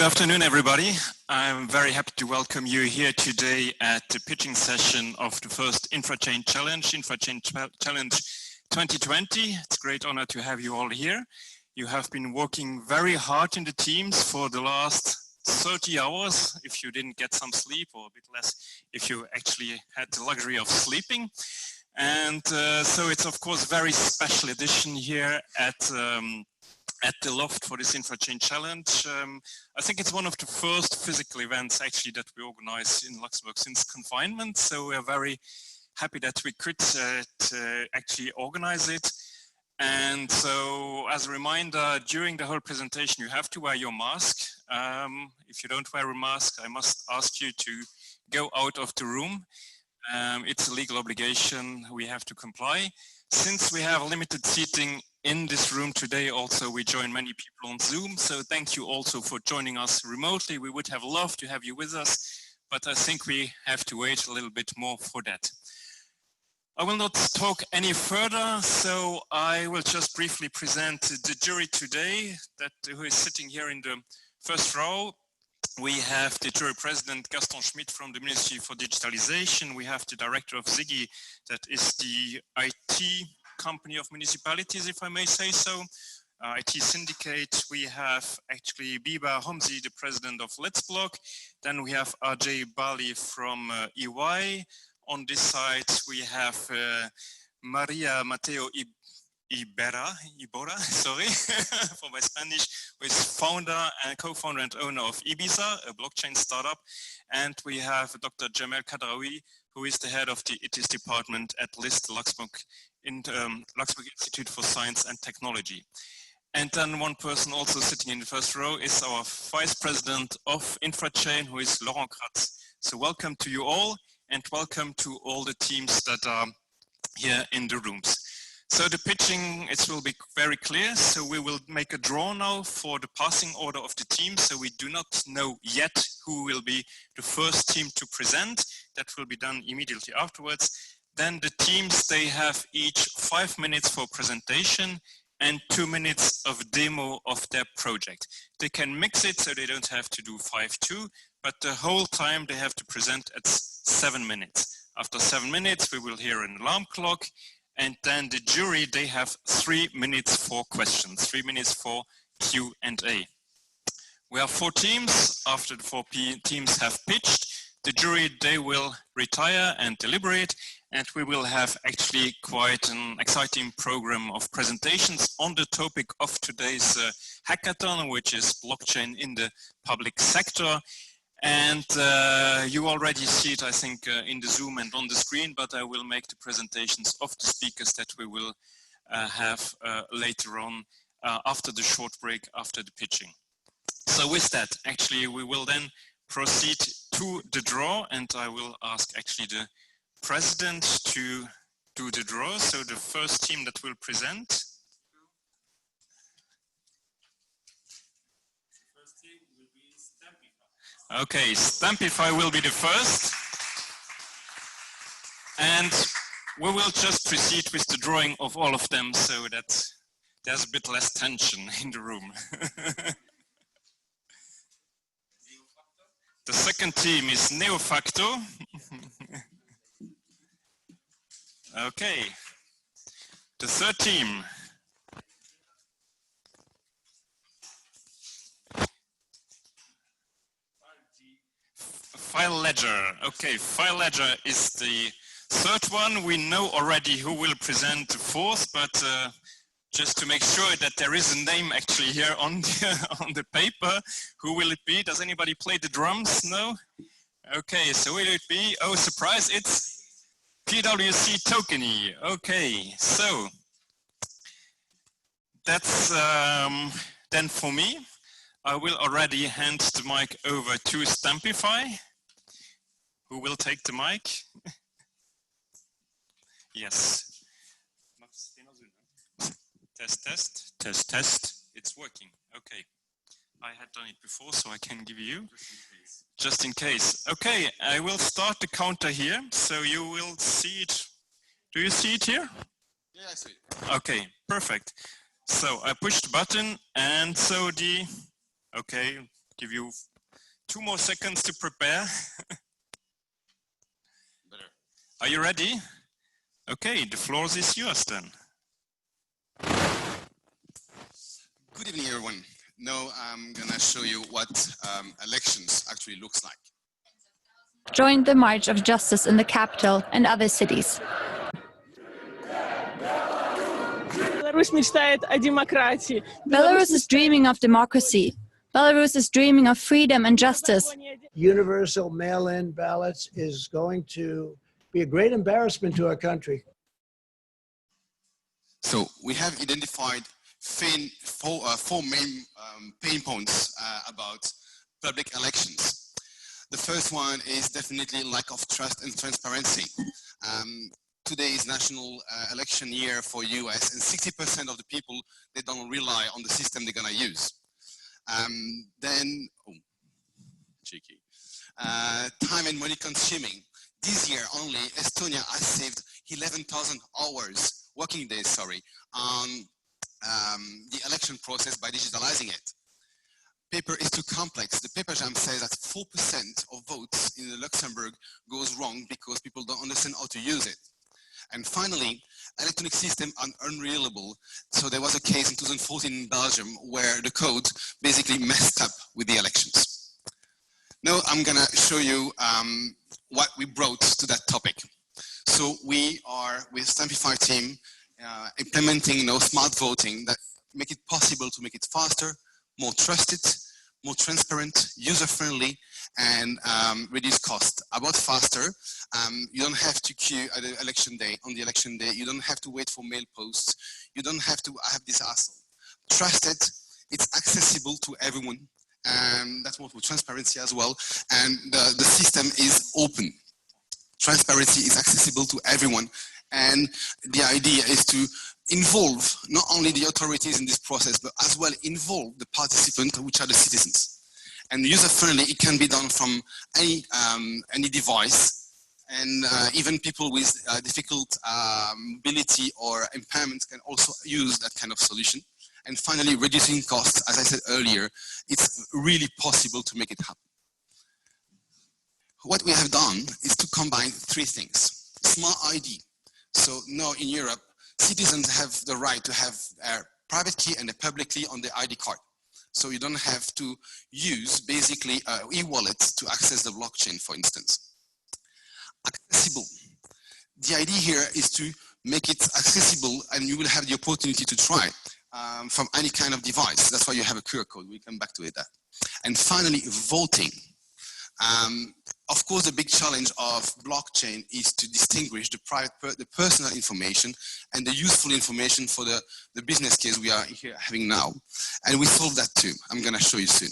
afternoon, everybody. I'm very happy to welcome you here today at the pitching session of the first Infrachain Challenge, Infrachain Challenge 2020. It's a great honor to have you all here. You have been working very hard in the teams for the last 30 hours, if you didn't get some sleep, or a bit less if you actually had the luxury of sleeping. And so it's of course a very special edition here at the LHoFT for this Infrachain Challenge. I think it's one of the first physical events actually that we organize in Luxembourg since confinement. So we are very happy that we could actually organize it. And so as a reminder, during the whole presentation, you have to wear your mask. If you don't wear a mask, I must ask you to go out of the room. It's a legal obligation, we have to comply. Since we have limited seating in this room today, also we join many people on Zoom, so thank you also for joining us remotely. We would have loved to have you with us, but I think we have to wait a little bit more for that. I will not talk any further, so I will just briefly present the jury today who is sitting here in the first row. We have the jury president, Gaston Schmidt from the Ministry for Digitalisation. We have the director of Ziggy, that is the IT company of municipalities, if I may say so, IT syndicate. We have actually Biba Homzi, the president of Let's Block. Then we have Ajay Bali from EY. On this side, we have Maria Mateo Ibora, sorry for my Spanish, who is founder and co-founder and owner of Ibiza, a blockchain startup. And we have Dr. Jamel Kadraoui, who is the head of the ITIS department at LIST, Luxembourg Institute for Science and Technology. And then one person also sitting in the first row is our vice president of Infrachain, who is Laurent Kratz. So welcome to you all, and welcome to all the teams that are here in the rooms. So the pitching, it will be very clear. So we will make a draw now for the passing order of the team. So we do not know yet who will be the first team to present. That will be done immediately afterwards. Then the teams, they have each 5 minutes for presentation and 2 minutes of demo of their project. They can mix it so they don't have to do 5-2, but the whole time they have to present at 7 minutes. After 7 minutes, we will hear an alarm clock. And then the jury, they have 3 minutes for questions, 3 minutes for Q&A. We have 4 teams. After the 4 teams have pitched, the jury, they will retire and deliberate, and we will have actually quite an exciting program of presentations on the topic of today's hackathon, which is blockchain in the public sector. And you already see it, I think, in the Zoom and on the screen, but I will make the presentations of the speakers that we will have later on after the short break, after the pitching. So with that, actually, we will then proceed to the draw, and I will ask actually the president to do the draw. So the first team that will present. Okay, Stampify will be the first. And we will just proceed with the drawing of all of them so that there's a bit less tension in the room. The second team is Neofacto. Okay. The third team. Filedgr. Okay, Filedgr is the third one. We know already who will present the fourth, but just to make sure that there is a name actually here on the paper, who will it be? Does anybody play the drums? No? Okay, so will it be? Oh, surprise, it's PwC-TOkeny. Okay, so that's then for me. I will already hand the mic over to Stampify. Who will take the mic? Yes. Test. It's working. Okay. I had done it before, so I can give you. Just in case. Okay, I will start the counter here, so you will see it. Do you see it here? Yeah, I see it. Okay, perfect. So I push the button, and so okay, give you 2 more seconds to prepare. Better. Are you ready? Okay, the floor is yours then. Good evening, everyone. Now I'm going to show you what elections actually looks like. Joined the March of Justice in the capital and other cities. Belarus is dreaming of democracy. Belarus is dreaming of freedom and justice. Universal mail-in ballots is going to be a great embarrassment to our country. So we have identified four main pain points about public elections. The first one is definitely lack of trust and transparency. Today is national election year for US, and 60% of the people, they don't rely on the system they're gonna use. Cheeky. Time and money consuming. This year only, Estonia has saved 11,000 hours, working days, sorry, on the election process by digitalizing it. Paper is too complex. The paper jam says that 4% of votes in Luxembourg goes wrong because people don't understand how to use it. And finally, electronic systems are unreliable. So there was a case in 2014 in Belgium where the code basically messed up with the elections. Now I'm gonna show you what we brought to that topic. So we are with Stampify team implementing smart voting that make it possible to make it faster, more trusted, more transparent, user-friendly, and reduce cost. About faster, you don't have to queue at the election day. On the election day, you don't have to wait for mail posts. You don't have to have this hassle. Trusted, it's accessible to everyone. That's more for transparency as well. And the system is open. Transparency is accessible to everyone. And the idea is to involve not only the authorities in this process, but as well involve the participants, which are the citizens. And user-friendly, it can be done from any device, and even people with difficult mobility or impairment can also use that kind of solution. And finally, reducing costs. As I said earlier, it's really possible to make it happen. What we have done is to combine 3 things. Smart ID. So now in Europe, citizens have the right to have a private key and a public key on the ID card. So you don't have to use basically e-wallet to access the blockchain, for instance. Accessible. The idea here is to make it accessible, and you will have the opportunity to try from any kind of device. That's why you have a QR code. We'll come back to it. And finally, voting. Of course, the big challenge of blockchain is to distinguish the personal information and the useful information for the business case we are here having now. And we solve that too. I'm going to show you soon.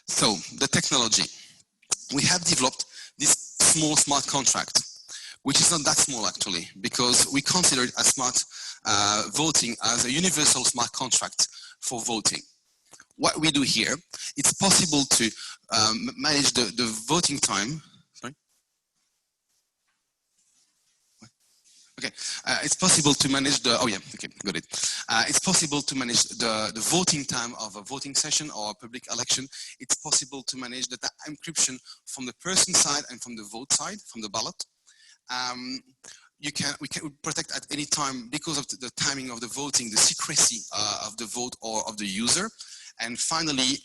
So the technology. We have developed this small smart contract, which is not that small actually, because we consider it as smart voting as a universal smart contract for voting. What we do here, it's possible to manage the voting time. Sorry? Okay, it's possible to manage the, oh yeah, okay, got it. It's possible to manage the voting time of a voting session or a public election. It's possible to manage the encryption from the person side and from the vote side, from the ballot. We can protect at any time, because of the timing of the voting, the secrecy of the vote or of the user. And finally,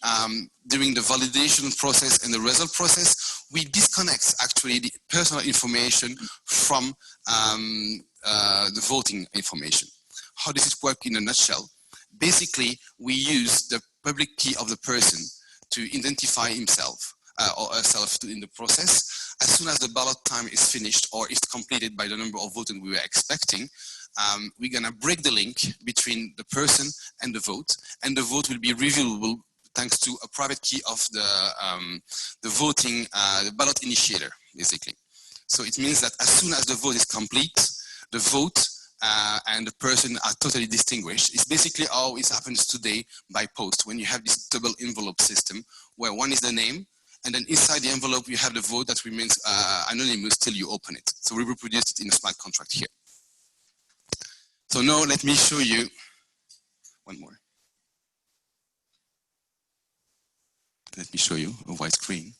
during the validation process and the result process, we disconnect actually the personal information from the voting information. How does it work in a nutshell? Basically, we use the public key of the person to identify himself or herself in the process. As soon as the ballot time is finished or is completed by the number of votes we were expecting, we're gonna break the link between the person and the vote will be reviewable thanks to a private key of the voting, the ballot initiator, basically. So it means that as soon as the vote is complete, the vote and the person are totally distinguished. It's basically how it happens today by post, when you have this double envelope system, where one is the name, and then inside the envelope you have the vote that remains anonymous till you open it. So we reproduce it in a smart contract here. So now let me show you one more. Let me show you a white screen.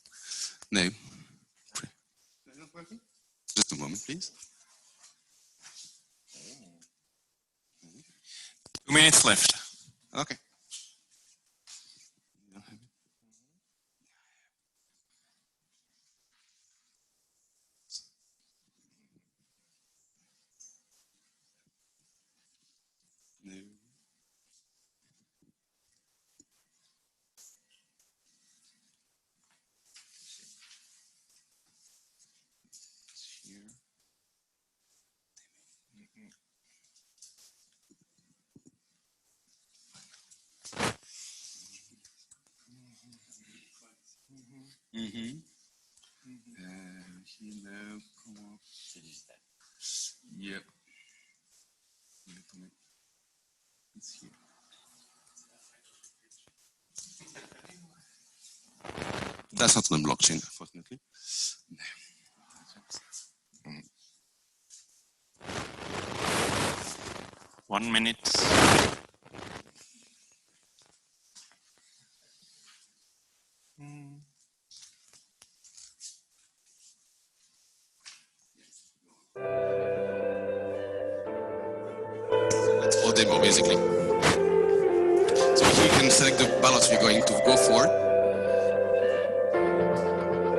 No. Just a moment, please. 2 minutes left. Okay. No. Here. Mm-hmm. Here, comment c'est digital. Yep. It's here. That's not on blockchain, unfortunately. 1 minute. That's all demo, basically. So here you can select the ballot you're going to go for.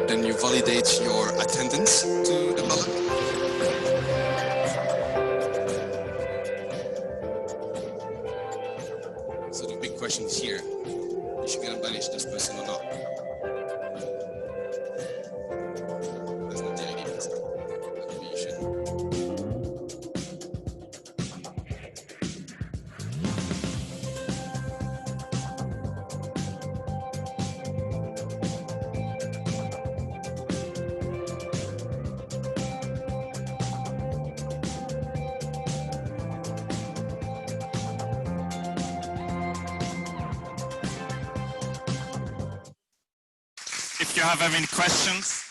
Then you validate your attendance to the ballot. So the big question is here, if you're gonna banish this person or not. That's not the idea, but maybe you should. If you have any questions.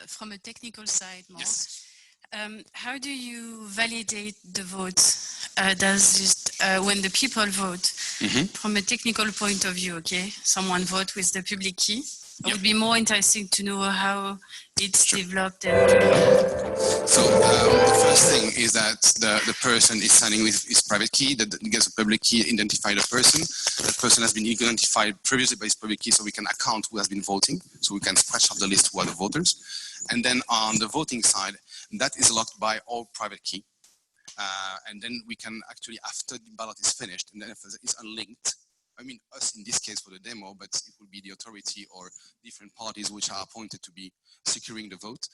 From a technical side, Mark, Yes. how do you validate the votes? Does it, when the people vote, from a technical point of view, okay, someone vote with the public key? It would be more interesting to know how it's developed. So the first thing is that the person is signing with his private key, that gets a public key, identify the person. That person has been identified previously by his public key, so we can account who has been voting. So we can scratch off the list who are the voters. And then on the voting side, that is locked by our private key. And then we can actually, after the ballot is finished, and then if it's unlinked, I mean us in this case for the demo, but it will be the authority or different parties which are appointed to be securing the vote.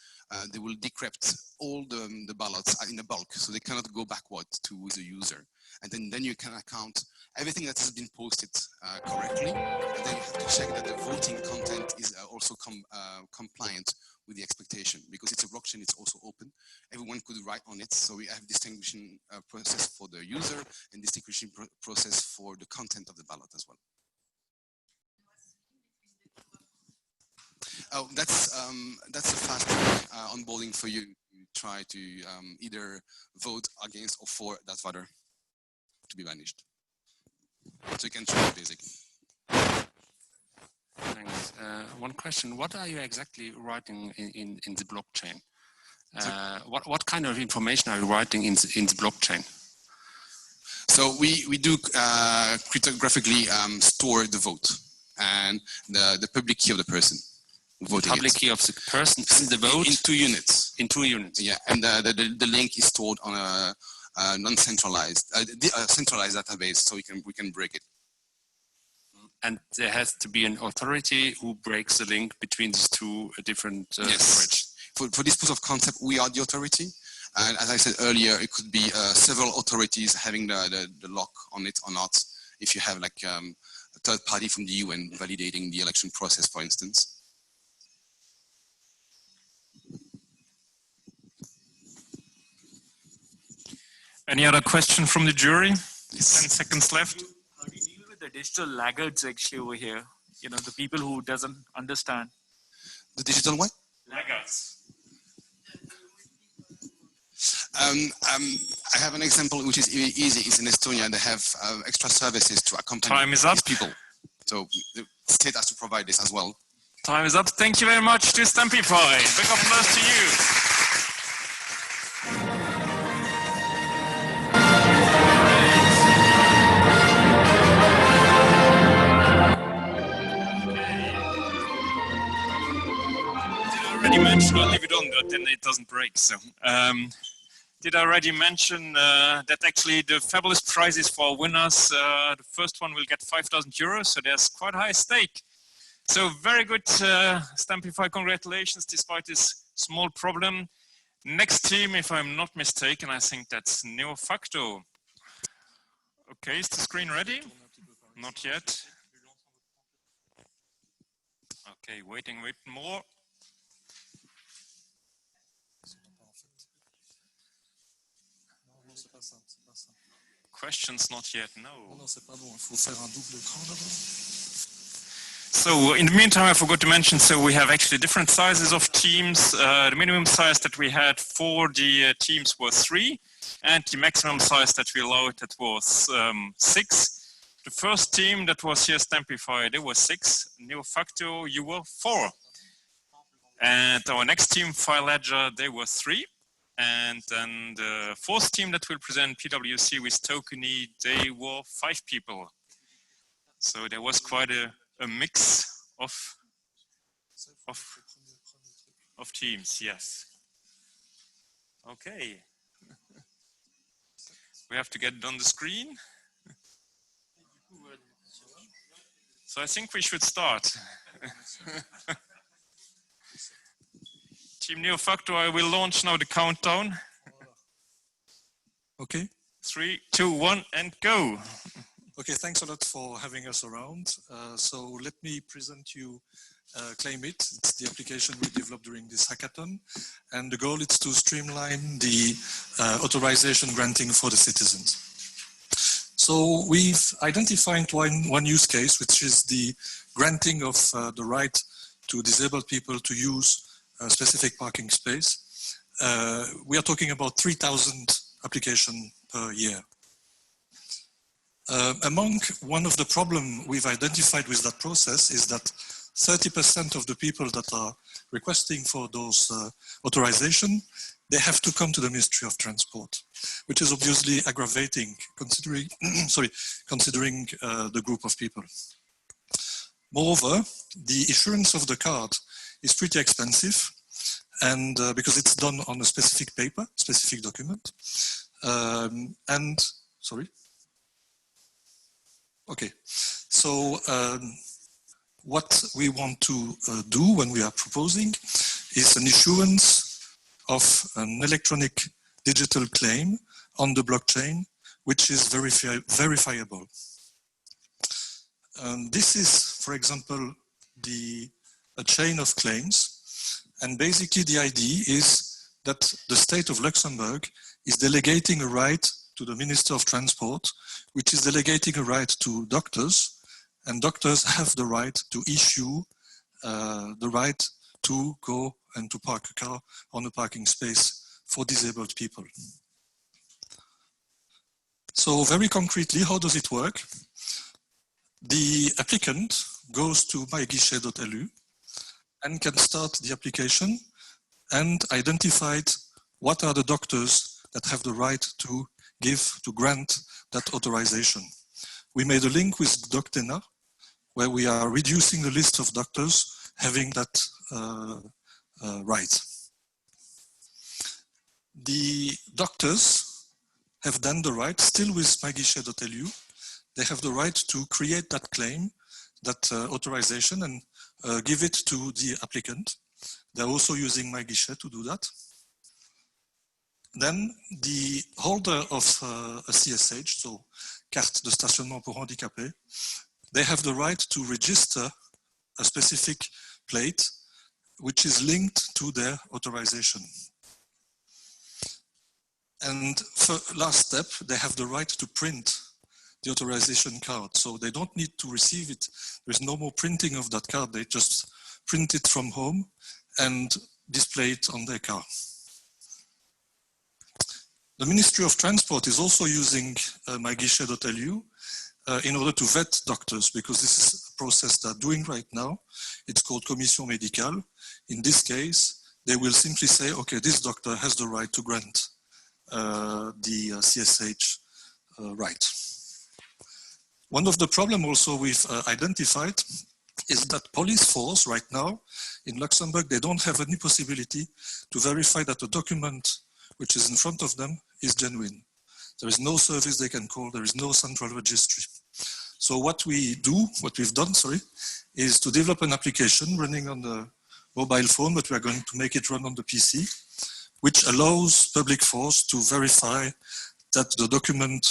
They will decrypt all the ballots in a bulk, so they cannot go backward to the user. And then you can account everything that has been posted correctly, and then you have to check that the voting content is also compliant with the expectation. Because it's a blockchain, it's also open. Everyone could write on it, so we have distinguishing process for the user and distinguishing process for the content of the ballot as well. Oh, that's a fast onboarding for you. You try to either vote against or for that voter to be banished. So you can try basically. Thanks. One question: what are you exactly writing in the blockchain? What kind of information are you writing in the blockchain? So we do cryptographically store the vote and the public key of the person. The public key of the person in the vote? In 2 units. In 2 units. Yeah, and the link is stored on a non-centralized, centralized database, so we can break it. And there has to be an authority who breaks the link between these 2 different storage. For this proof of concept, we are the authority. And as I said earlier, it could be several authorities having the lock on it or not. If you have like a third party from the UN validating the election process, for instance. Any other question from the jury? Yes. 10 seconds left. How do you deal with the digital laggards actually over here? you know, the people who doesn't understand. The digital what? Laggards. I have an example which is easy. It's in Estonia. They have extra services to accompany Time is up. these people. So the state has to provide this as well. Time is up. Thank you very much to Stampify. Big applause to you. Did I already mention, I'll leave it on, but then it doesn't break. So, did I already mention that actually the fabulous prizes for winners, the first one will get 5,000 euros, so there's quite a high stake. So very good, Stampify, congratulations, despite this small problem. Next team, if I'm not mistaken, I think that's Neofacto. Okay, is the screen ready? Not yet. Okay, waiting more. Questions not yet, no. So in the meantime, I forgot to mention, so we have actually different sizes of teams. The minimum size that we had for the teams was 3, and the maximum size that we allowed that was 6. The first team that was here, Stampify, there was 6. Neofacto, you were 4. And our next team, Filedgr, they were 3. And then the fourth team that will present PwC with Tokeny, they were 5 people. So there was quite a mix of teams, yes. Okay. We have to get it on the screen. So I think we should start. Team Neofacto, I will launch now the countdown. Okay. 3, 2, 1, and go. Okay, thanks a lot for having us around. So let me present you Claim It. It's the application we developed during this hackathon. And the goal is to streamline the authorization granting for the citizens. So we've identified one use case, which is the granting of the right to disabled people to use a specific parking space. We are talking about 3,000 applications per year. One of the problems we've identified with that process is that 30% of the people that are requesting for those authorization, they have to come to the Ministry of Transport, which is obviously aggravating considering, considering the group of people. Moreover, the issuance of the card is pretty expensive, and because it's done on a specific paper, specific document. Okay, so what we want to do when we are proposing is an issuance of an electronic digital claim on the blockchain, which is verifiable. This is, for example, a chain of claims. And basically the idea is that the state of Luxembourg is delegating a right to the Minister of Transport, which is delegating a right to doctors, and doctors have the right to issue the right to go and to park a car on a parking space for disabled people. So very concretely, how does it work? The applicant goes to myguichet.lu and can start the application and identify what are the doctors that have the right to grant that authorization. We made a link with DocTena, where we are reducing the list of doctors having that right. The doctors have then the right, still with myguichet.lu, they have the right to create that claim, that authorization, and give it to the applicant. They're also using myguichet to do that. Then the holder of a CSH, so carte de stationnement pour handicapés, they have the right to register a specific plate which is linked to their authorization. And for last step, they have the right to print the authorization card. So they don't need to receive it. There's no more printing of that card. They just print it from home and display it on their car. The Ministry of Transport is also using myguichet.lu in order to vet doctors, because this is a process they're doing right now. It's called Commission Médicale. In this case, they will simply say, okay, this doctor has the right to grant the CSH right. One of the problems also we've identified is that police force right now in Luxembourg, they don't have any possibility to verify that the document which is in front of them is genuine. There is no service they can call, there is no central registry. So what we've done, is to develop an application running on the mobile phone, but we are going to make it run on the PC, which allows public force to verify that the document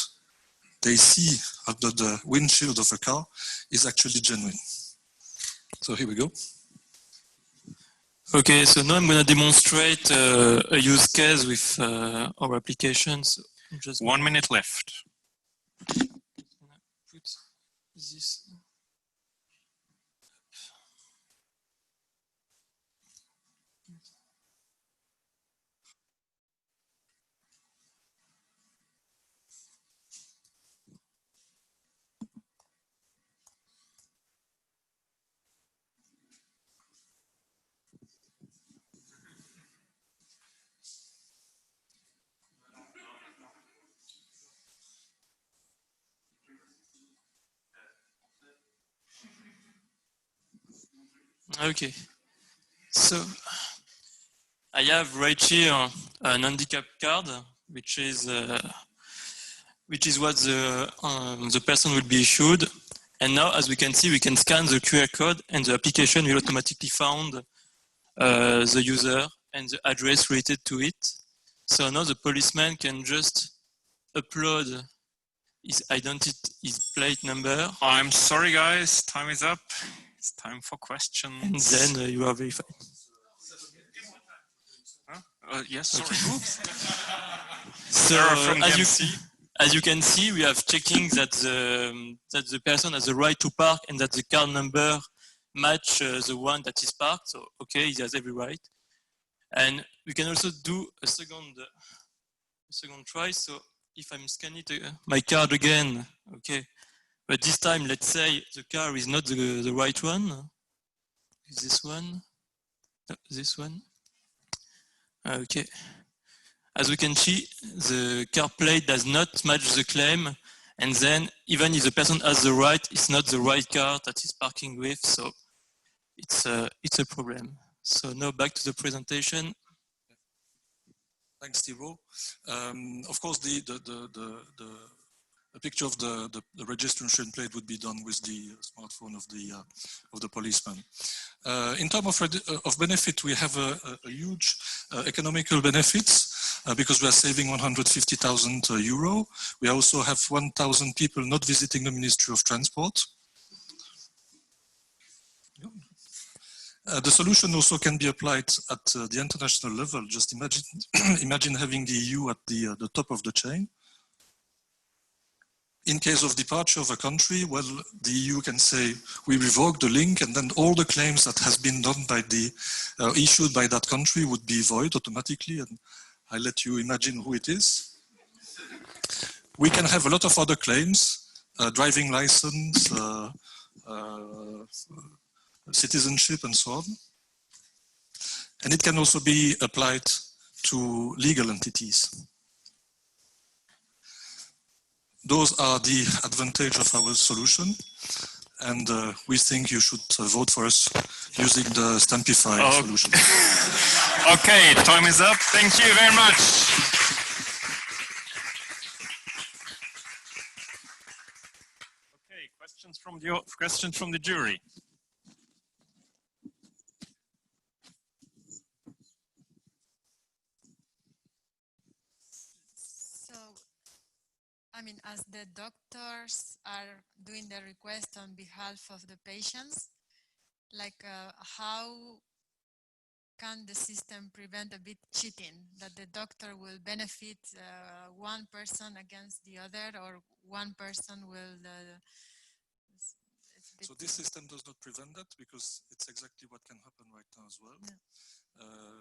they see under the windshield of a car is actually genuine. So here we go. Okay, so now I'm going to demonstrate a use case with our applications. Just 1 minute left. Put this. Okay, so I have right here an handicap card, which is what the person will be issued. And now, as we can see, we can scan the QR code, and the application will automatically find the user and the address related to it. So now the policeman can just upload his identity, his plate number. I'm sorry, guys, time is up. It's time for questions. And then you are verified. Yes, sorry. Okay. So as you can see, we have checking that the person has the right to park and that the card number match the one that is parked. So okay, he has every right. And we can also do a second try. So if I'm scanning my card again, okay, but this time let's say the car is not the right one. Is this one? No, this one. Okay. As we can see, the car plate does not match the claim, and then even if the person has the right, it's not the right car that he's parking with, so it's a problem. So now back to the presentation. Thanks, Thibault. Of course, the picture of the registration plate would be done with the smartphone of the policeman. In terms of benefit, we have a huge economical benefits because we are saving 150,000 euro. We also have 1,000 people not visiting the Ministry of Transport. The solution also can be applied at the international level. Just imagine having the EU at the top of the chain. In case of departure of a country, well, the EU can say, we revoke the link, and then all the claims that has been done by issued by that country would be void automatically, and I let you imagine who it is. We can have a lot of other claims, driving license, citizenship, and so on. And it can also be applied to legal entities. Those are the advantages of our solution, and we think you should vote for us using the Stampify solution. Okay, time is up. Thank you very much. Okay, questions from the jury. I mean, as the doctors are doing the request on behalf of the patients, like how can the system prevent a bit cheating, that the doctor will benefit one person against the other, or one person will... So this system does not prevent that, because it's exactly what can happen right now as well. Yeah.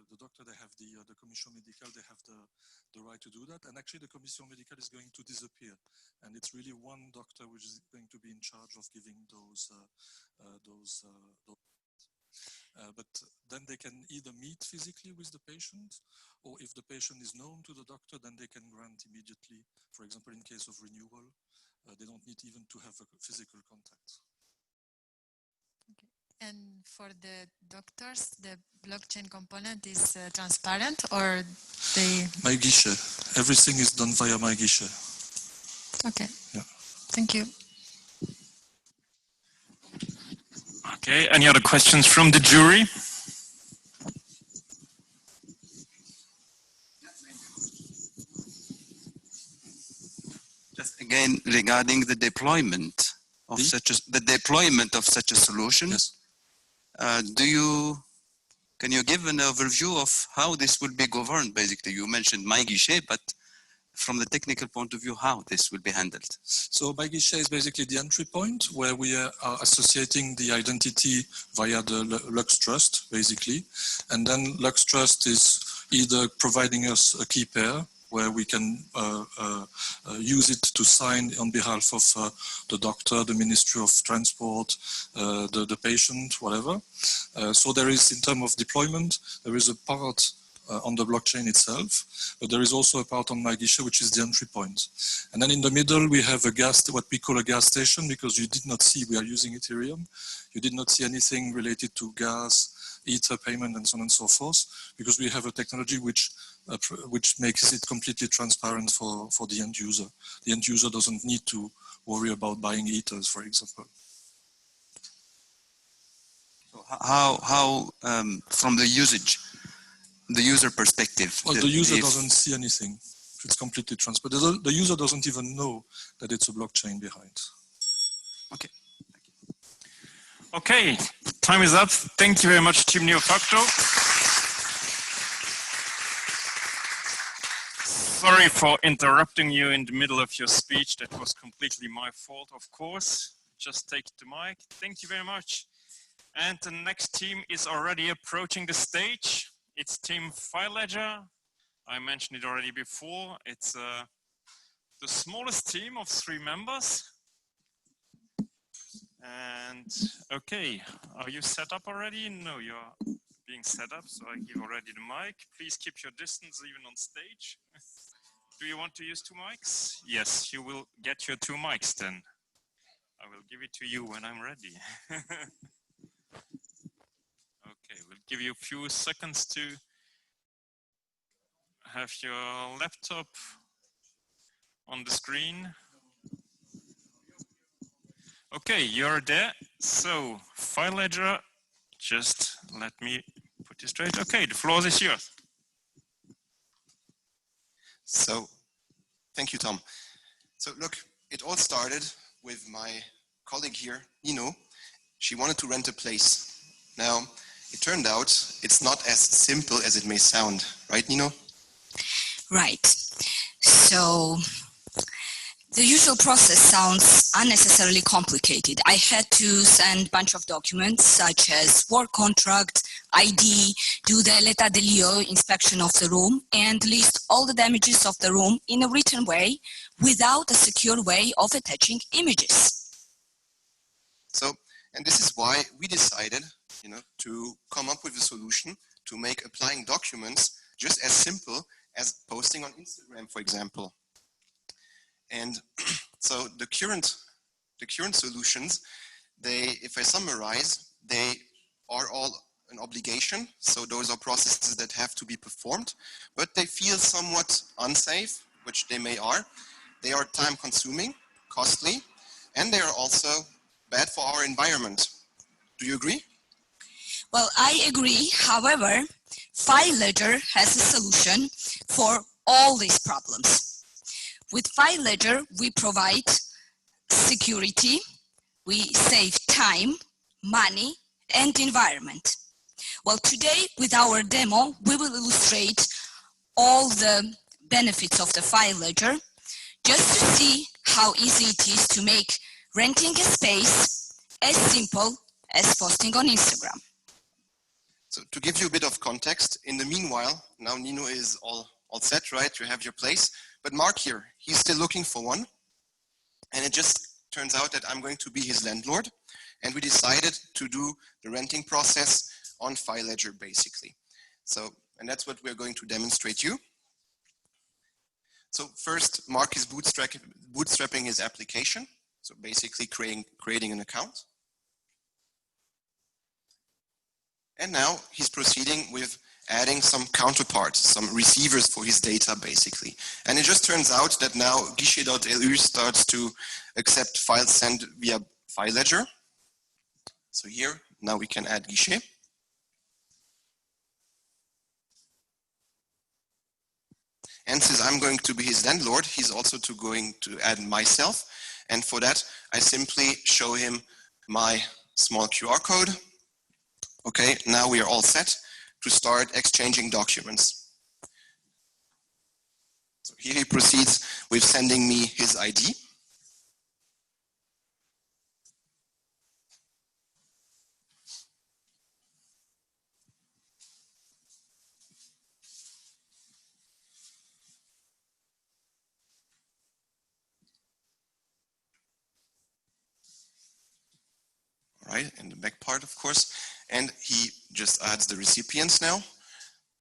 The doctor, they have the commission médicale, they have the right to do that. And actually the commission médicale is going to disappear. And it's really one doctor which is going to be in charge of giving those but then they can either meet physically with the patient, or if the patient is known to the doctor, then they can grant immediately. For example, in case of renewal, they don't need even to have a physical contact. Okay. And for the doctors, the blockchain component is transparent, or they... My guichet. Everything is done via my guichet. Okay. Yeah. Thank you. Okay, any other questions from the jury? Just again, regarding the deployment of such a solution, yes. Can you give an overview of how this will be governed? Basically, you mentioned my guichet, but from the technical point of view, how this will be handled? So my guichet is basically the entry point where we are associating the identity via the Lux Trust, basically. And then Lux Trust is either providing us a key pair where we can use it to sign on behalf of the doctor, the Ministry of Transport, the patient, whatever. So there is, in terms of deployment, there is a part on the blockchain itself, but there is also a part on my guichet, which is the entry point. And then in the middle, we have a what we call a gas station, because you did not see, we are using Ethereum. You did not see anything related to gas, Ether payment, and so on and so forth, because we have a technology which makes it completely transparent for the end user. The end user doesn't need to worry about buying Ethers, for example. So how from the user perspective? Well, the user doesn't see anything. It's completely transparent. The user doesn't even know that it's a blockchain behind. Okay. Okay, time is up. Thank you very much, Team Neofacto. Sorry for interrupting you in the middle of your speech. That was completely my fault, of course. Just take the mic. Thank you very much. And the next team is already approaching the stage. It's Team Filedgr. I mentioned it already before. It's the smallest team of 3 members. And okay, are you set up already? No, you're being set up, so I give already the mic. Please keep your distance even on stage. Do you want to use 2 mics? Yes, you will get your 2 mics then. I will give it to you when I'm ready. Okay, we'll give you a few seconds to have your laptop on the screen. Okay, you're there. So, Filedgr, just let me put this straight. Okay, the floor is yours. So, thank you, Tom. So, look, it all started with my colleague here, Nino. She wanted to rent a place. Now, it turned out it's not as simple as it may sound, right, Nino? Right. So, the usual process sounds unnecessarily complicated. I had to send a bunch of documents such as work contract, ID, do the l'état des lieux inspection of the room, and list all the damages of the room in a written way without a secure way of attaching images. So, and this is why we decided, to come up with a solution to make applying documents just as simple as posting on Instagram, for example. And so the current solutions, if I summarize, they are all an obligation. So those are processes that have to be performed, but they feel somewhat unsafe, which they are. They are time consuming, costly, and they are also bad for our environment. Do you agree? Well, I agree. However, Filedgr has a solution for all these problems. With Filedgr, we provide security, we save time, money, and environment. Well, today with our demo, we will illustrate all the benefits of the Filedgr, just to see how easy it is to make renting a space as simple as posting on Instagram. So to give you a bit of context, in the meanwhile, now Nino is all set, right? You have your place. But Mark here, he's still looking for one. And it just turns out that I'm going to be his landlord. And we decided to do the renting process on Filedgr, basically. So, and that's what we're going to demonstrate you. So first, Mark is bootstrapping his application. So basically creating an account. And now he's proceeding with adding some counterparts, some receivers for his data, basically. And it just turns out that now guichet.lu starts to accept files sent via Filedgr. So here, now we can add guichet. And since I'm going to be his landlord, he's also going to add myself. And for that, I simply show him my small QR code. Okay, now we are all set to start exchanging documents. So here he proceeds with sending me his ID. Right, in the back part, of course. And he just adds the recipients now.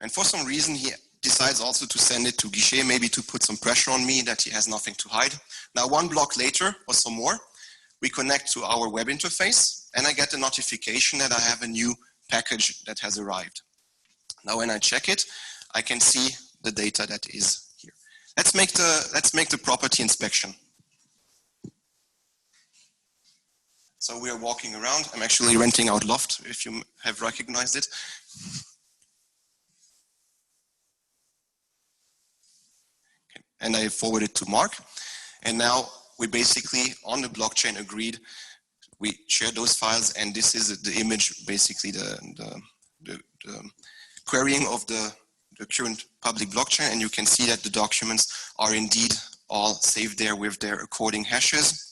And for some reason, he decides also to send it to guichet, maybe to put some pressure on me that he has nothing to hide. Now, one block later, or some more, we connect to our web interface, and I get a notification that I have a new package that has arrived. Now, when I check it, I can see the data that is here. Let's make the property inspection. So we are walking around. I'm actually renting out LHoFT, if you have recognized it. Okay. And I forward it to Mark. And now we basically, on the blockchain, agreed. We share those files, and this is the image, basically the querying of the current public blockchain. And you can see that the documents are indeed all saved there with their according hashes.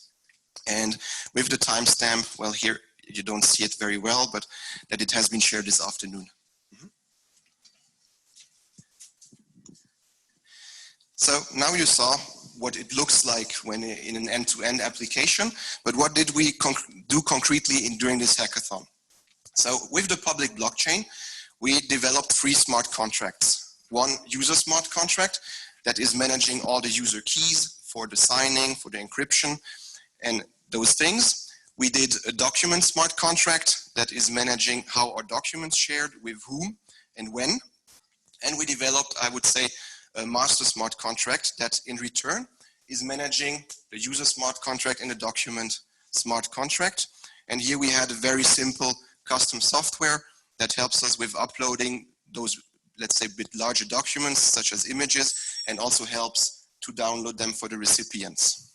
And with the timestamp, well, here you don't see it very well, but that it has been shared this afternoon. So now you saw what it looks like when in an end-to-end application, but what did we do concretely during this hackathon? So with the public blockchain, we developed 3 smart contracts. One user smart contract that is managing all the user keys for the signing, for the encryption, and those things. We did a document smart contract that is managing how our documents shared with whom and when. And we developed, I would say, a master smart contract that in return is managing the user smart contract and the document smart contract. And here we had a very simple custom software that helps us with uploading those, let's say, a bit larger documents such as images, and also helps to download them for the recipients.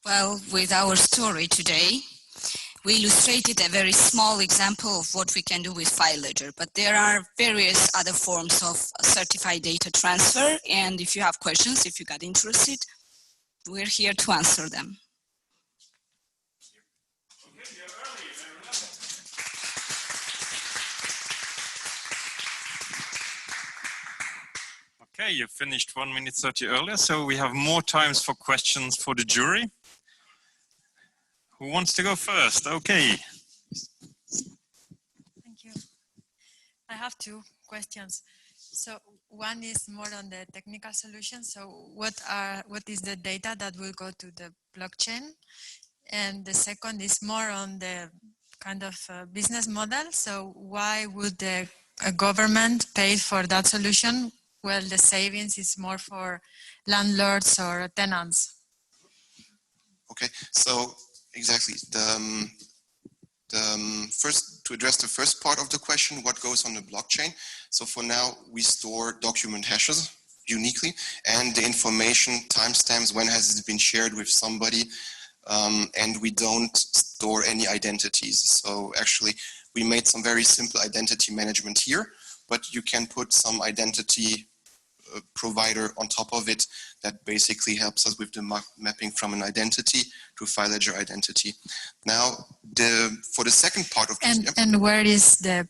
Well, with our story today, we illustrated a very small example of what we can do with Filedgr, but there are various other forms of certified data transfer. And if you have questions, if you got interested, we're here to answer them. Okay, you finished 1 minute 30 earlier, so we have more times for questions for the jury. Who wants to go first? Okay. Thank you. I have 2 questions. So one is more on the technical solution. So what is the data that will go to the blockchain? And the second is more on the kind of business model. So why would the government pay for that solution? Well, the savings is more for landlords or tenants. Okay, so exactly. First, to address the first part of the question, what goes on the blockchain? So for now, we store document hashes uniquely, and the information timestamps, when has it been shared with somebody, and we don't store any identities. So actually, we made some very simple identity management here, but you can put some identity provider on top of it that basically helps us with the mapping from an identity to Filedgr identity. Now, for the second part of this, and where is the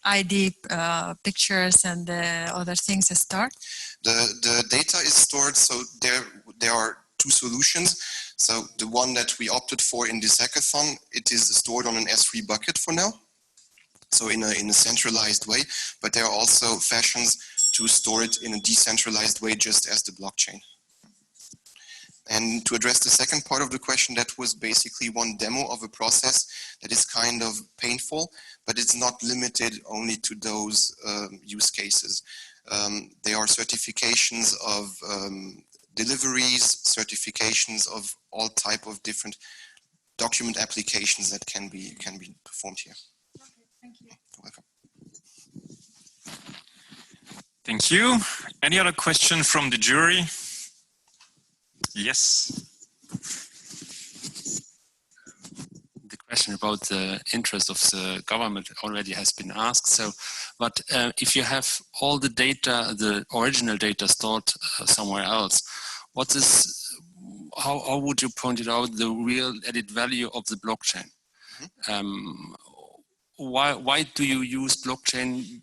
ID pictures and the other things stored? The data is stored, so there are two solutions. So the one that we opted for in this hackathon, it is stored on an S3 bucket for now, so in a centralized way, but there are also fashions to store it in a decentralized way, just as the blockchain. And to address the second part of the question, that was basically one demo of a process that is kind of painful, but it's not limited only to those use cases. There are certifications of deliveries, certifications of all type of different document applications that can be performed here. Okay, thank you. You're welcome. Thank you. Any other question from the jury? Yes. The question about the interest of the government already has been asked. So, but if you have all the data, the original data stored somewhere else, what is, how would you point it out, the real added value of the blockchain? Why do you use blockchain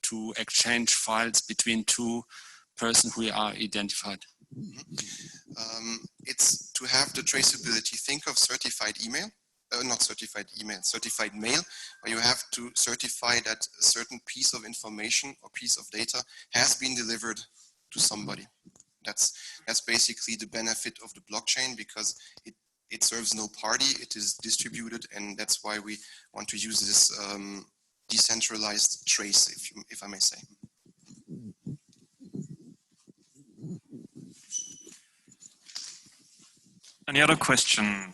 to exchange files between two persons who are identified? It's to have the traceability. Think of certified email, not certified email, certified mail, where you have to certify that a certain piece of information or piece of data has been delivered to somebody. That's basically the benefit of the blockchain, because it serves no party, it is distributed, and that's why we want to use this decentralized trace, if I may say. Any other question?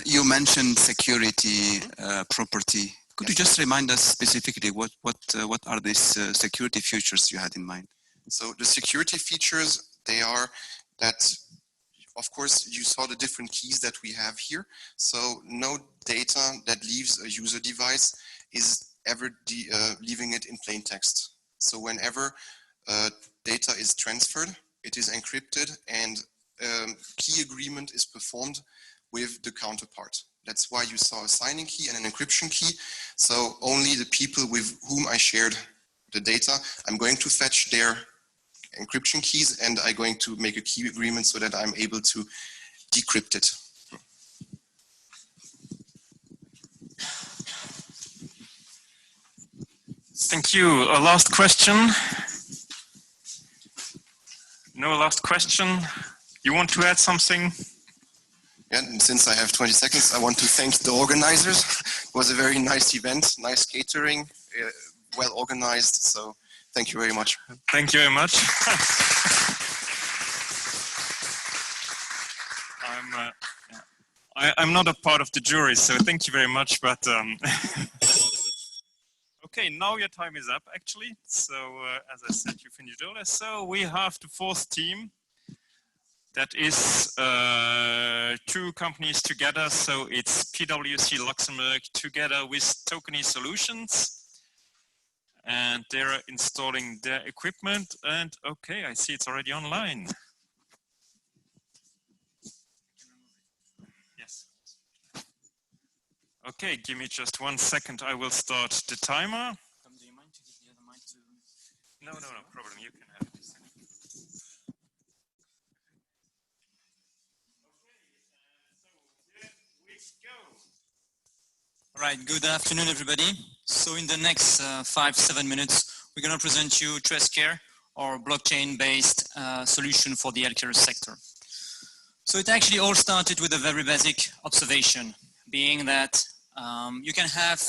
You mentioned security, property. Could you just remind us specifically what are these security features you had in mind? So the security features, they are that, of course, you saw the different keys that we have here. So no data that leaves a user device is ever leaving it in plain text. So whenever data is transferred, it is encrypted, and key agreement is performed with the counterpart. That's why you saw a signing key and an encryption key. So only the people with whom I shared the data, I'm going to fetch their encryption keys, and I'm going to make a key agreement so that I'm able to decrypt it. Thank you. A last question? No last question? You want to add something? Yeah, and since I have 20 seconds, I want to thank the organizers. It was a very nice event, nice catering, well organized. So thank you very much. Thank you very much. I'm not a part of the jury, so thank you very much. But okay, now your time is up, actually. So as I said, you finished earlier. So we have the fourth team. That is two companies together. So it's PwC Luxembourg together with Tokeny Solutions. And they're installing their equipment. And okay, I see it's already online. Yes. Okay, give me just 1 second. I will start the timer. Do you mind to give the other mic to? No problem. You can have it. All right, good afternoon, everybody. So in the next 5-7 minutes, we're going to present you TraceCare, our blockchain-based solution for the healthcare sector. So it actually all started with a very basic observation, being that you can have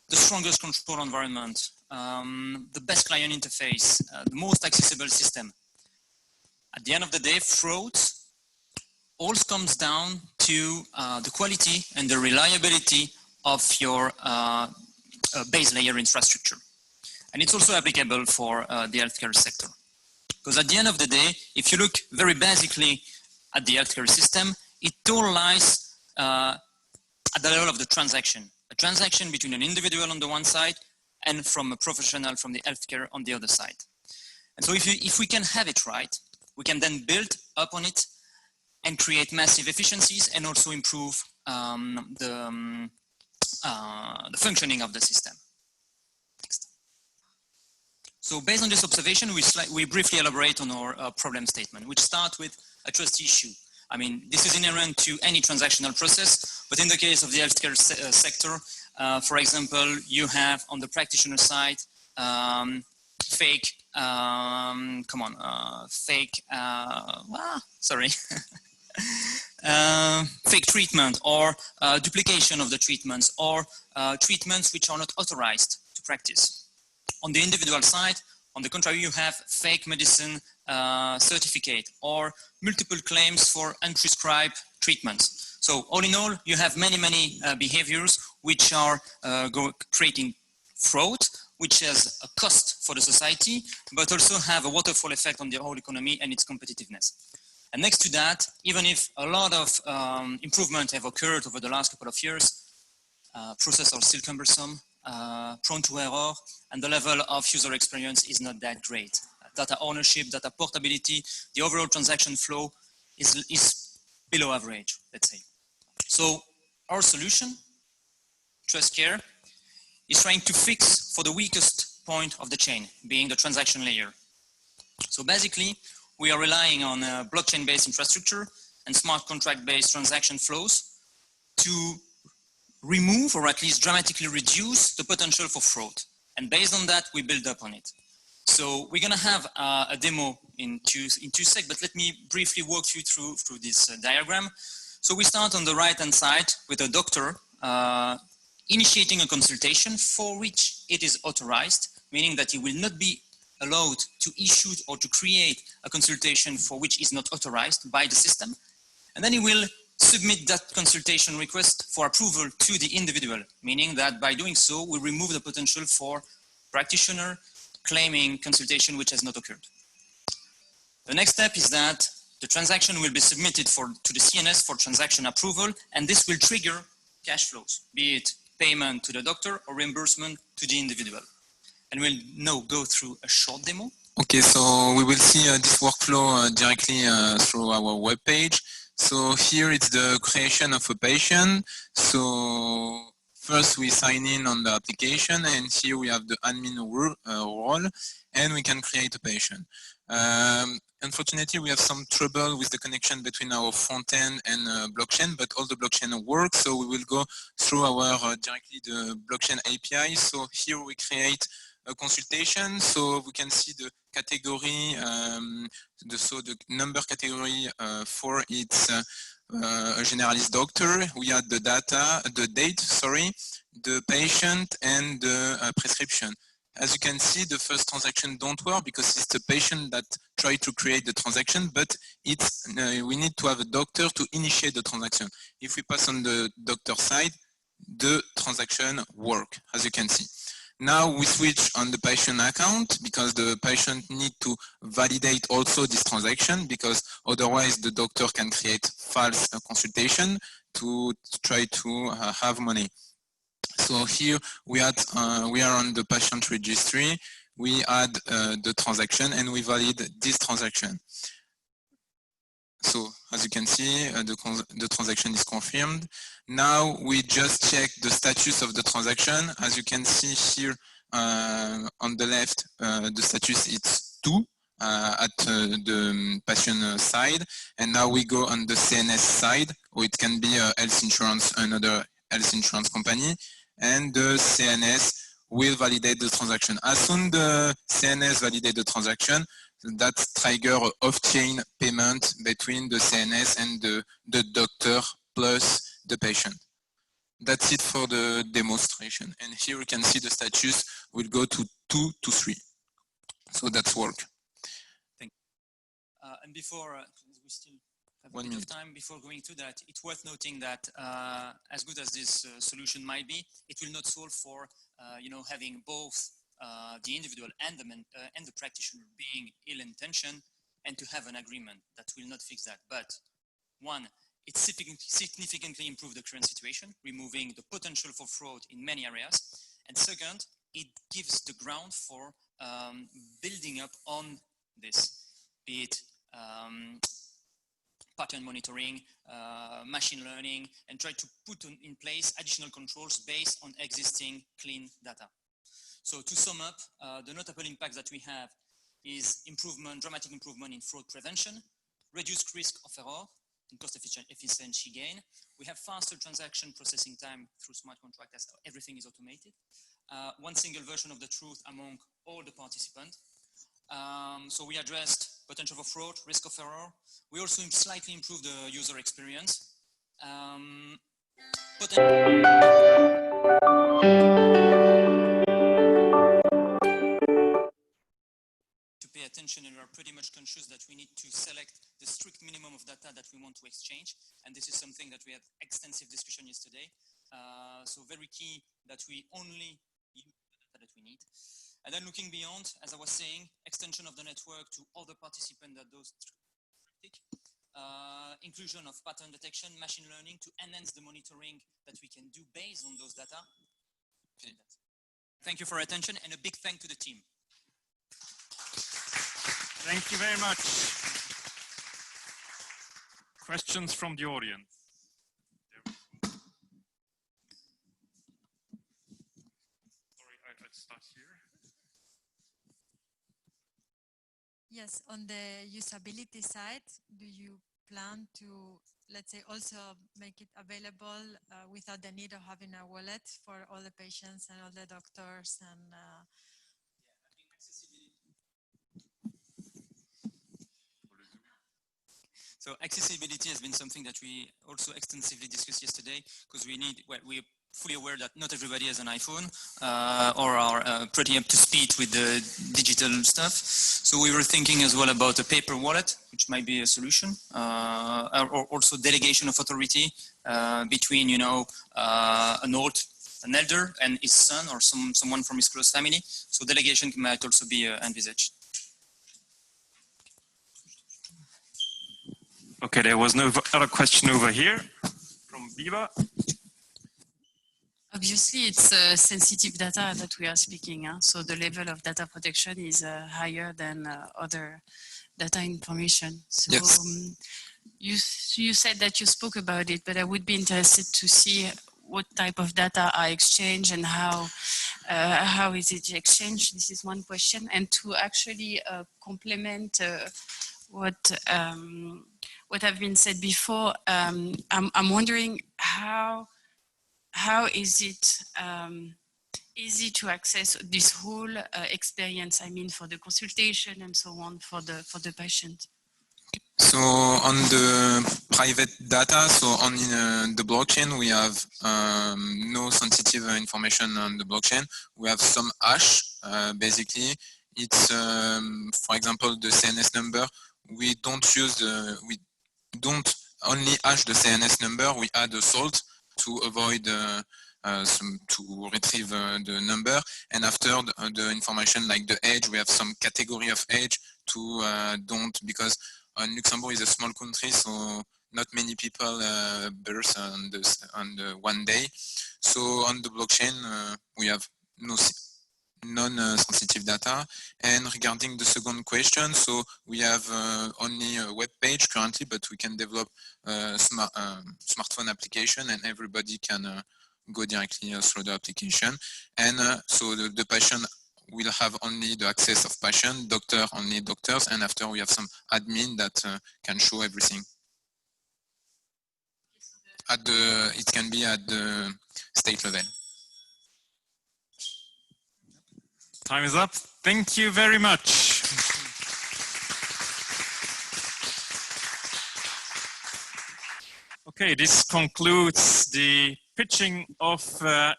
the strongest control environment, the best client interface, the most accessible system. At the end of the day, fraud all comes down to the quality and the reliability of your base layer infrastructure. And it's also applicable for the healthcare sector. Because at the end of the day, if you look very basically at the healthcare system, it all lies at the level of the transaction. A transaction between an individual on the one side and from a professional from the healthcare on the other side. And so if we can have it right, we can then build upon it and create massive efficiencies and also improve the functioning of the system. Next. So based on this observation, we briefly elaborate on our problem statement, which starts with a trust issue. I mean, this is inherent to any transactional process, but in the case of the healthcare sector, for example, you have on the practitioner side, fake treatment or duplication of the treatments or treatments which are not authorized to practice. On the individual side, on the contrary, you have fake medicine certificate or multiple claims for unprescribed treatments. So all in all, you have many behaviors which are creating fraud, which has a cost for the society, but also have a waterfall effect on the whole economy and its competitiveness. And next to that, even if a lot of improvement have occurred over the last couple of years, processes are still cumbersome, prone to error, and the level of user experience is not that great. Data ownership, data portability, the overall transaction flow is below average, let's say. So our solution, TrustCare, is trying to fix for the weakest point of the chain, being the transaction layer. So basically, we are relying on a blockchain-based infrastructure and smart contract-based transaction flows to remove or at least dramatically reduce the potential for fraud. And based on that, we build up on it. So we're going to have a demo in two seconds, but let me briefly walk you through this diagram. So we start on the right-hand side with a doctor initiating a consultation for which it is authorized, meaning that he will not be allowed to issue or to create a consultation for which is not authorized by the system. And then he will submit that consultation request for approval to the individual, meaning that by doing so, we remove the potential for practitioner claiming consultation which has not occurred. The next step is that the transaction will be submitted to the CNS for transaction approval, and this will trigger cash flows, be it payment to the doctor or reimbursement to the individual. And we'll now go through a short demo. Okay, so we will see this workflow directly through our web page. So here it's the creation of a patient. So first we sign in on the application, and here we have the admin role, and we can create a patient. Unfortunately, we have some trouble with the connection between our front end and blockchain, but all the blockchain works. So we will go through our directly the blockchain API. So here we create a consultation. So we can see the category, so the number category for its a generalist doctor. We add the data, the date, sorry, the patient, and the prescription. As you can see, the first transaction don't work because it's the patient that tried to create the transaction, but it's we need to have a doctor to initiate the transaction. If we pass on the doctor side, the transaction work, as you can see. Now we switch on the patient account because the patient need to validate also this transaction, because otherwise the doctor can create false consultation to try to have money. So here we are on the patient registry. We add the transaction and we validate this transaction. So as you can see, the transaction is confirmed. Now we just check the status of the transaction. As you can see here on the left, the status is 2 at the patient side. And now we go on the CNS side, or it can be a health insurance, another health insurance company. And the CNS will validate the transaction. As soon the CNS validate the transaction, that trigger off-chain payment between the CNS and the doctor plus the patient. That's it for the demonstration. And here we can see the status will go to 2 to 3. So that's work. Thank you. And before, we still have a bit of time before going to that, it's worth noting that as good as this solution might be, it will not solve for having both the individual and the practitioner being ill-intentioned and to have an agreement. That will not fix that. But one, it significantly improved the current situation, removing the potential for fraud in many areas. And second, it gives the ground for building up on this, be it pattern monitoring, machine learning, and try to put in place additional controls based on existing clean data. So to sum up, the notable impacts that we have is dramatic improvement in fraud prevention, reduced risk of error, and cost efficiency gain. We have faster transaction processing time through smart contract as everything is automated. One single version of the truth among all the participants. So we addressed potential for fraud, risk of error. We also slightly improved the user experience. Pay attention, and we are pretty much conscious that we need to select the strict minimum of data that we want to exchange, and this is something that we had extensive discussion yesterday. So very key that we only use the data that we need. And then looking beyond, as I was saying, extension of the network to other participants that those inclusion of pattern detection, machine learning to enhance the monitoring that we can do based on those data. Thank you for your attention, and a big thank to the team. Thank you very much. Questions from the audience? Sorry, I'd start here. Yes, on the usability side, do you plan to, let's say, also make it available without the need of having a wallet for all the patients and all the doctors and So accessibility has been something that we also extensively discussed yesterday, because we're fully aware that not everybody has an iPhone or are pretty up to speed with the digital stuff. So we were thinking as well about a paper wallet, which might be a solution, or also delegation of authority between, an elder and his son or someone from his close family. So delegation might also be envisaged. Okay, there was no other question over here from Viva. Obviously, it's sensitive data that we are speaking. So the level of data protection is higher than other data information. So yes. You said that you spoke about it, but I would be interested to see what type of data are exchanged and how is it exchanged. This is one question. And to actually complement what have been said before, I'm wondering how is it easy to access this whole experience? I mean, for the consultation and so on for the patient. So on the private data, so on the blockchain, we have no sensitive information on the blockchain. We have some hash. Basically, it's for example the CNS number. We don't only hash the CNS number. We add a salt to avoid to retrieve the number, and after the information like the age, we have some category of age to don't, because Luxembourg is a small country, so not many people birth on the one day. So on the blockchain, we have non-sensitive data. And regarding the second question, so we have only a web page currently, but we can develop a smartphone application, and everybody can go directly through the application. And so the patient will have only the access of patient, doctor only doctors, and after we have some admin that can show everything. It can be at the state level. Time is up. Thank you very much. Okay, this concludes the pitching of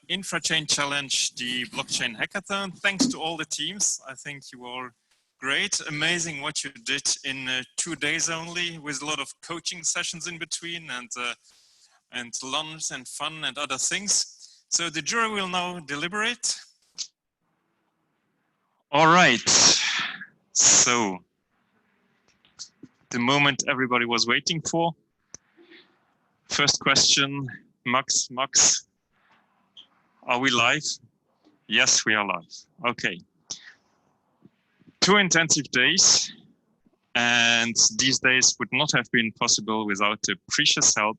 Infrachain Challenge, the blockchain hackathon. Thanks to all the teams. I think you all great. Amazing what you did in 2 days only, with a lot of coaching sessions in between and lunch and fun and other things. So the jury will now deliberate. All right. So the moment everybody was waiting for. First question, Max, are we live? Yes, we are live. Okay. 2 intensive days, and these days would not have been possible without the precious help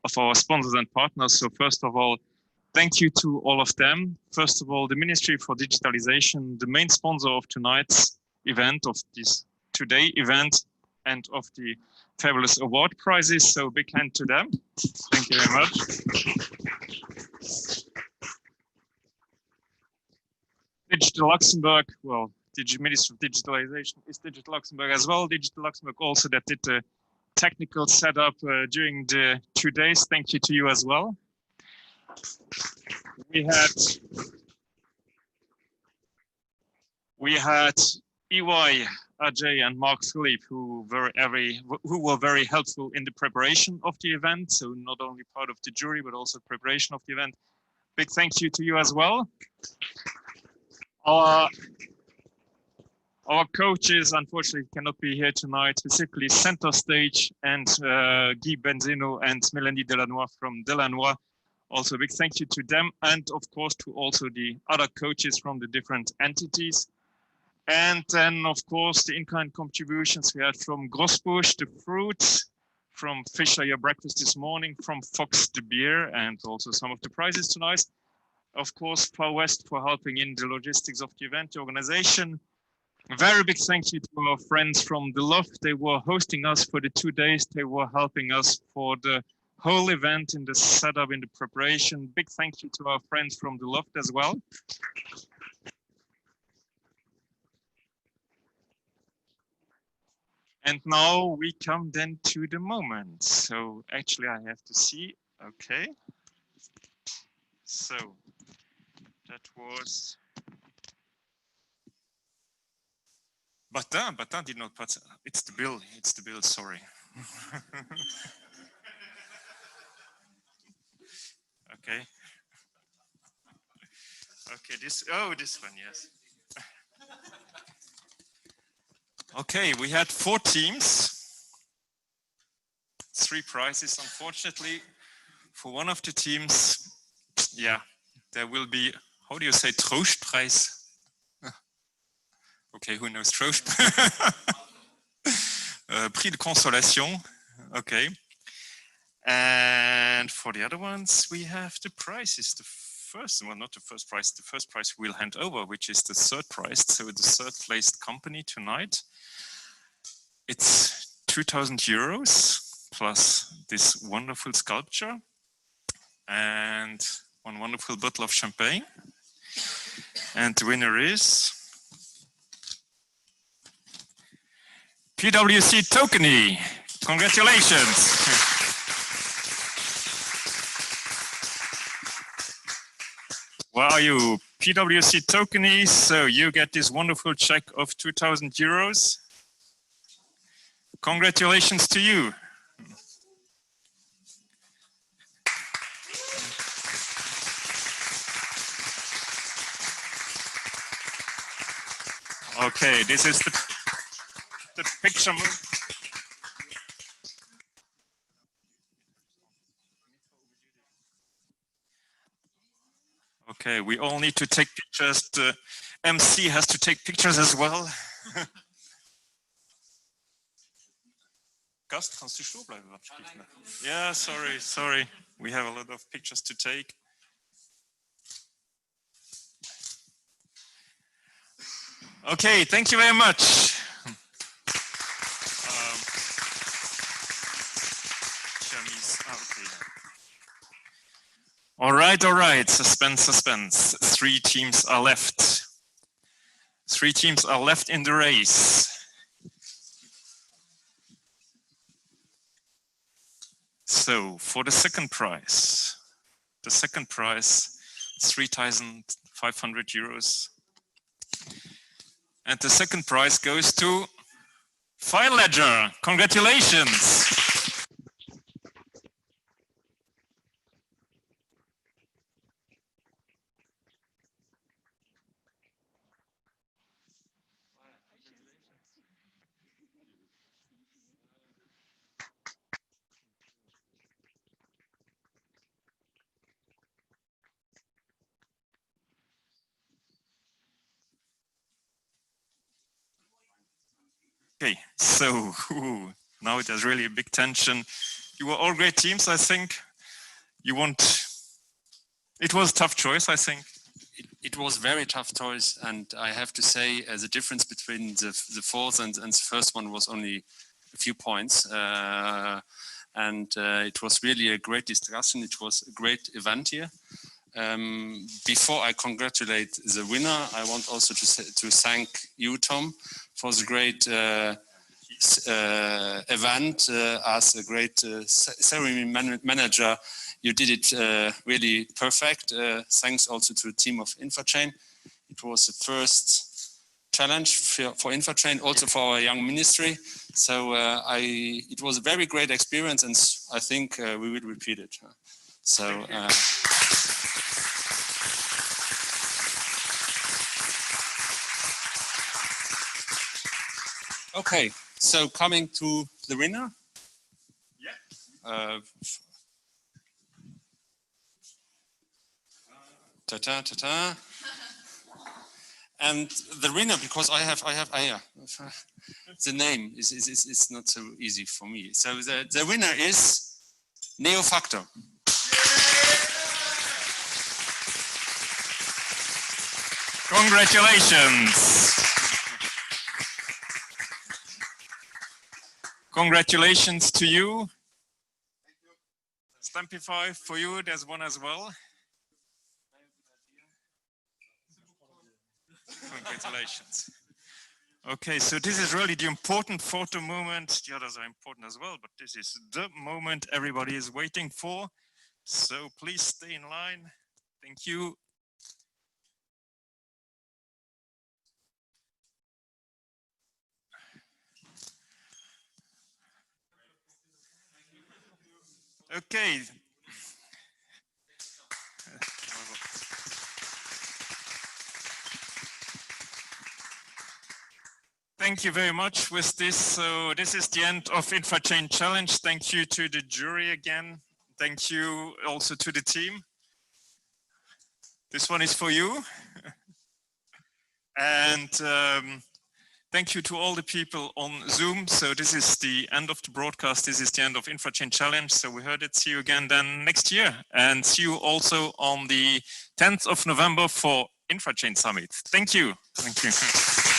of our sponsors and partners. So first of all, thank you to all of them. First of all, the Ministry for Digitalization, the main sponsor of tonight's event, of this today event, and of the fabulous award prizes. So big hand to them. Thank you very much. Digital Luxembourg, well, Ministry of Digitalization is Digital Luxembourg as well. Digital Luxembourg also that did the technical setup during the 2 days. Thank you to you as well. We had EY, Ajay and Mark Philippe, who were very helpful in the preparation of the event. So not only part of the jury, but also preparation of the event. Big thank you to you as well. Our coaches, unfortunately, cannot be here tonight, specifically Center Stage and Guy Benzino and Mélanie Delannoy from Delannoy. Also a big thank you to them, and of course to also the other coaches from the different entities. And then, of course, the in-kind contributions we had from Grossbusch, the fruit, from Fisher, your breakfast this morning, from Fox, the beer, and also some of the prizes tonight. Of course, Far West for helping in the logistics of the event, the organization. A very big thank you to our friends from the LHoFT. They were hosting us for the 2 days. They were helping us for the whole event in the setup, in the preparation. Big thank you to our friends from the LHoFT as well. And now we come then to the moment. So actually I have to see, okay. So that was, Batin did not put, it's the bill, sorry. Okay. Okay, this one, yes. Okay, we had 4 teams, 3 prizes. Unfortunately, for one of the teams, yeah, there will be, how do you say, Trostpreis? Okay, who knows Trostpreis? Prix de consolation, okay. And for the other ones, we have the prizes. The first, well, not the first prize, the first prize we'll hand over, which is the third prize. So the third placed company tonight. It's 2,000 euros plus this wonderful sculpture and one wonderful bottle of champagne. And the winner is PwC-TOkeny. Congratulations. Where are you? PwC-TOkeny. So you get this wonderful check of 2,000 euros. Congratulations to you. Okay, this is the picture. Okay, we all need to take pictures. The MC has to take pictures as well. Gast, kannst du stehen bleiben? Yeah, sorry. We have a lot of pictures to take. Okay, thank you very much. All right. Suspense. 3 teams are left. 3 teams are left in the race. So for the second prize, 3,500 euros. And the second prize goes to Filedgr. Congratulations. Okay, so now it has really a big tension. You were all great teams, I think. You want, it was a tough choice, I think. It was very tough choice, and I have to say the difference between the fourth and the first one was only a few points. It was really a great discussion. It was a great event here. Before I congratulate the winner, I want also to thank you, Tom, for the great event. As a great ceremony manager, you did it really perfect. Thanks also to the team of Infrachain. It was the first challenge for Infrachain, also for our young ministry. So it was a very great experience, and I think we will repeat it. So. Okay, so coming to the winner. Yeah. Ta-ta. And the winner, because I have the name is not so easy for me. So the winner is Neofacto. Congratulations. Congratulations to you. Stampify for you, there's one as well. Congratulations. Okay, so this is really the important photo moment. The others are important as well, but this is the moment everybody is waiting for. So please stay in line. Thank you. Okay. Thank you very much with this. So this is the end of Infrachain Challenge. Thank you to the jury again. Thank you also to the team. This one is for you. And thank you to all the people on Zoom. So this is the end of the broadcast. This is the end of Infrachain Challenge. So we heard it. See you again then next year. And see you also on the 10th of November for Infrachain Summit. Thank you. Thank you.